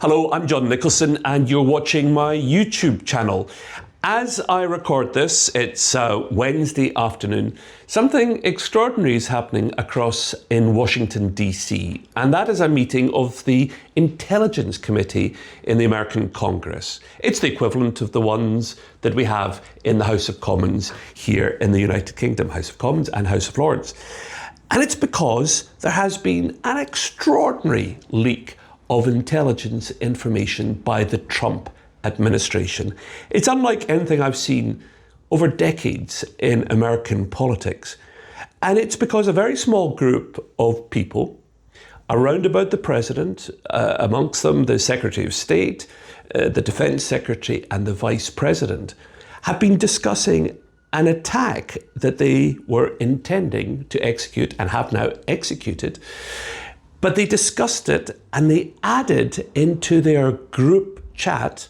Hello, I'm John Nicolson and you're watching my YouTube channel. As I record this, it's Wednesday afternoon. Something extraordinary is happening across in Washington, D.C., and that is a meeting of the Intelligence Committee in the American Congress. It's the equivalent of the ones that we have in the House of Commons here in the United Kingdom, House of Commons and House of Lords. And it's because there has been an extraordinary leak of intelligence information by the Trump administration. It's unlike anything I've seen over decades in American politics. And it's because a very small group of people around about the president, amongst them the Secretary of State, the Defense Secretary and the Vice President, have been discussing an attack that they were intending to execute and have now executed. But they discussed it and they added into their group chat,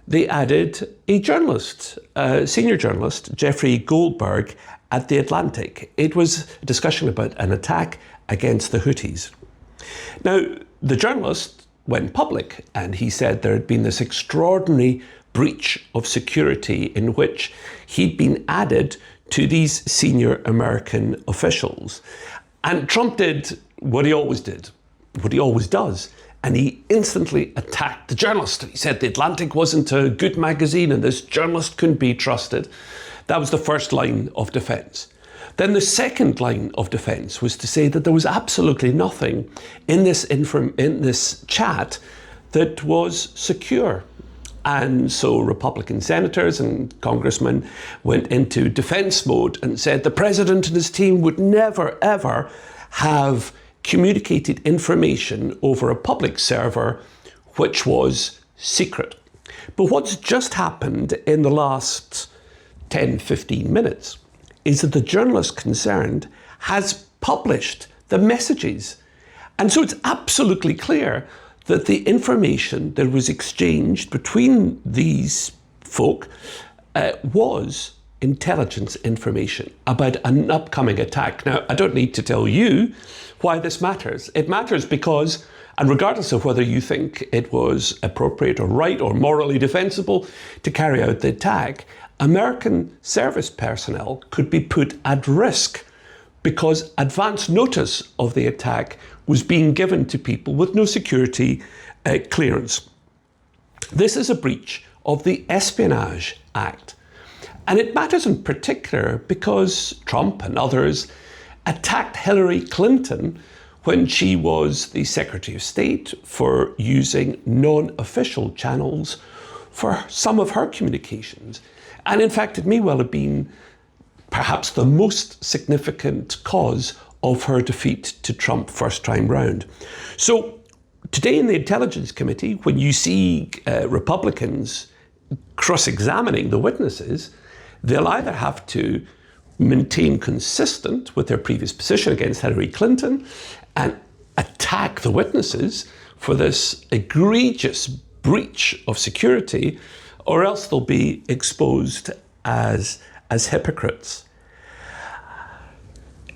they added a journalist, a senior journalist, Jeffrey Goldberg at The Atlantic. It was a discussion about an attack against the Houthis. Now, the journalist went public and he said there had been this extraordinary breach of security in which he'd been added to these senior American officials. And Trump did what he always did, what he always does, and he instantly attacked the journalist. He said The Atlantic wasn't a good magazine and this journalist couldn't be trusted. That was the first line of defence. Then the second line of defence was to say that there was absolutely nothing in this chat that was secure. And so Republican senators and congressmen went into defence mode and said the president and his team would never, ever have communicated information over a public server which was secret. But what's just happened in the last 10, 15 minutes is that the journalist concerned has published the messages. And so it's absolutely clear that the information that was exchanged between these folk was intelligence information about an upcoming attack. Now, I don't need to tell you why this matters. It matters because, and regardless of whether you think it was appropriate or right or morally defensible to carry out the attack, American service personnel could be put at risk because advance notice of the attack was being given to people with no security clearance. This is a breach of the Espionage Act. And it matters in particular because Trump and others attacked Hillary Clinton when she was the Secretary of State for using non-official channels for some of her communications. And in fact, it may well have been perhaps the most significant cause of her defeat to Trump first time round. So today in the Intelligence Committee, when you see Republicans cross-examining the witnesses, they'll either have to maintain consistent with their previous position against Hillary Clinton and attack the witnesses for this egregious breach of security, or else they'll be exposed as hypocrites.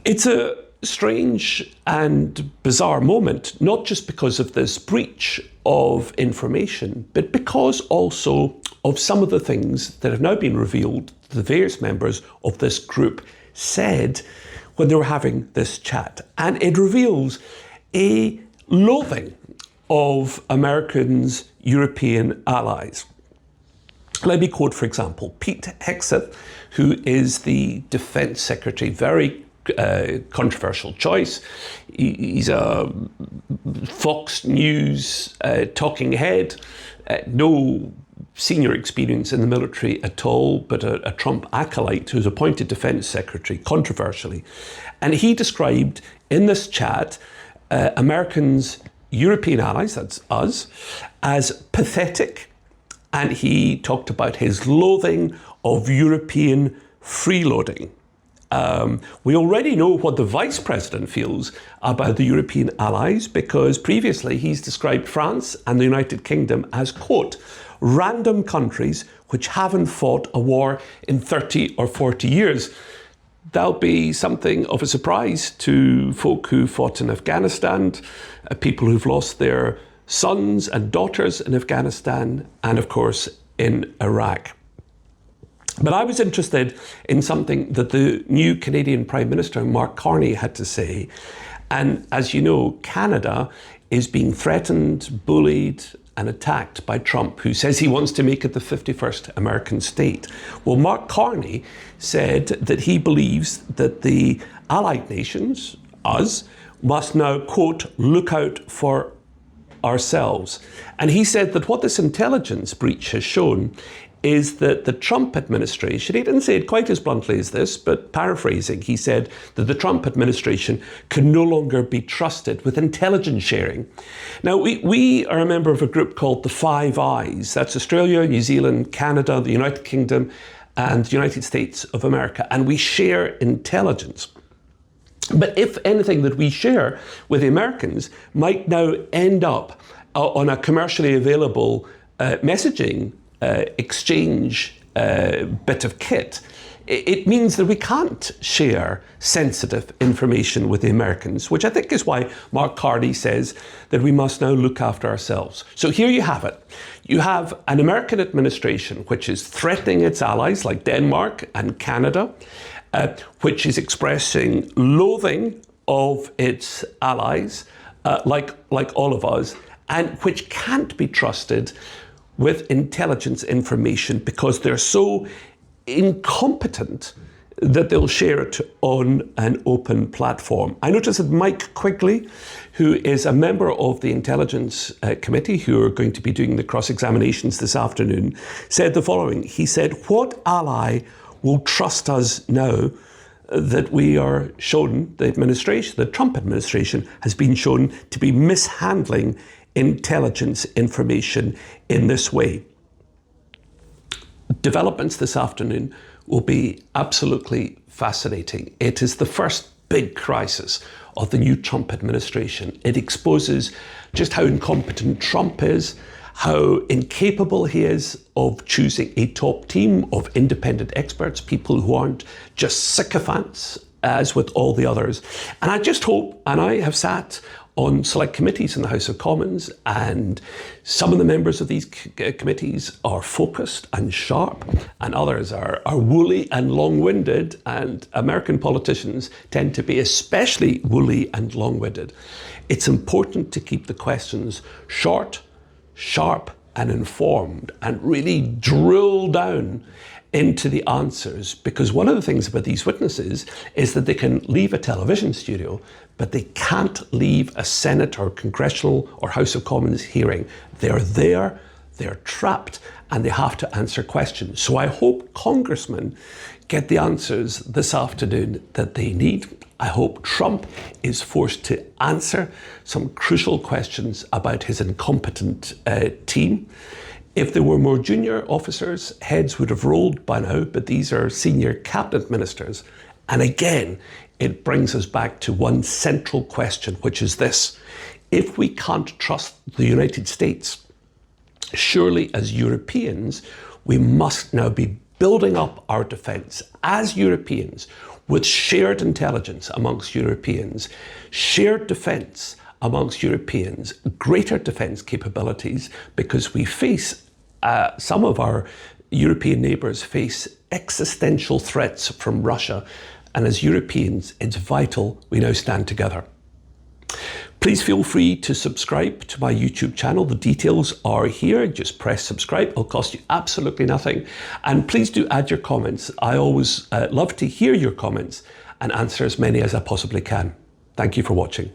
It's a strange and bizarre moment, not just because of this breach of information, but because also of some of the things that have now been revealed the various members of this group said when they were having this chat. And it reveals a loathing of Americans' European allies. Let me quote, for example, Pete Hegseth, who is the Defense Secretary, very controversial choice. He's a Fox News talking head, no senior experience in the military at all, but a Trump acolyte who's appointed Defense Secretary controversially. And he described in this chat Americans' European allies, that's us, as pathetic. And he talked about his loathing of European freeloading. We already know what the Vice President feels about the European allies because previously he's described France and the United Kingdom as, quote, random countries which haven't fought a war in 30 or 40 years. That'll be something of a surprise to folk who fought in Afghanistan, people who've lost their sons and daughters in Afghanistan, and of course in Iraq. But I was interested in something that the new Canadian Prime Minister, Mark Carney, had to say. And as you know, Canada is being threatened, bullied, and attacked by Trump, who says he wants to make it the 51st American state. Well, Mark Carney said that he believes that the allied nations, us, must now, quote, look out for ourselves. And he said that what this intelligence breach has shown is that the Trump administration, he didn't say it quite as bluntly as this, but paraphrasing, he said that the Trump administration can no longer be trusted with intelligence sharing. Now, we are a member of a group called the Five Eyes. That's Australia, New Zealand, Canada, the United Kingdom, and the United States of America. And we share intelligence. But if anything that we share with the Americans might now end up on a commercially available messaging exchange bit of kit, it means that we can't share sensitive information with the Americans, which I think is why Mark Carney says that we must now look after ourselves. So here you have it. You have an American administration which is threatening its allies like Denmark and Canada, which is expressing loathing of its allies, like all of us, and which can't be trusted with intelligence information because they're so incompetent that they'll share it on an open platform. I noticed that Mike Quigley, who is a member of the Intelligence Committee, who are going to be doing the cross-examinations this afternoon, said the following. He said, what ally will trust us now that we are shown, the administration, the Trump administration has been shown to be mishandling intelligence information in this way? Developments this afternoon will be absolutely fascinating. It is the first big crisis of the new Trump administration. It exposes just how incompetent Trump is, how incapable he is of choosing a top team of independent experts, people who aren't just sycophants, as with all the others. And I just hope, and I have sat on select committees in the House of Commons, and some of the members of these committees are focused and sharp, and others are woolly and long-winded, and American politicians tend to be especially woolly and long-winded. It's important to keep the questions short, sharp, and informed, and really drill down into the answers, because one of the things about these witnesses is that they can leave a television studio, but they can't leave a Senate or Congressional or House of Commons hearing. They're there, they're trapped, and they have to answer questions. So I hope congressmen get the answers this afternoon that they need. I hope Trump is forced to answer some crucial questions about his incompetent team. If there were more junior officers, heads would have rolled by now, but these are senior cabinet ministers. And again, it brings us back to one central question, which is this. If we can't trust the United States, surely as Europeans, we must now be building up our defence as Europeans with shared intelligence amongst Europeans, shared defence amongst Europeans, greater defence capabilities, because we face, some of our European neighbours face existential threats from Russia. And as Europeans, it's vital we now stand together. Please feel free to subscribe to my YouTube channel. The details are here. Just press subscribe. It'll cost you absolutely nothing. And please do add your comments. I always love to hear your comments and answer as many as I possibly can. Thank you for watching.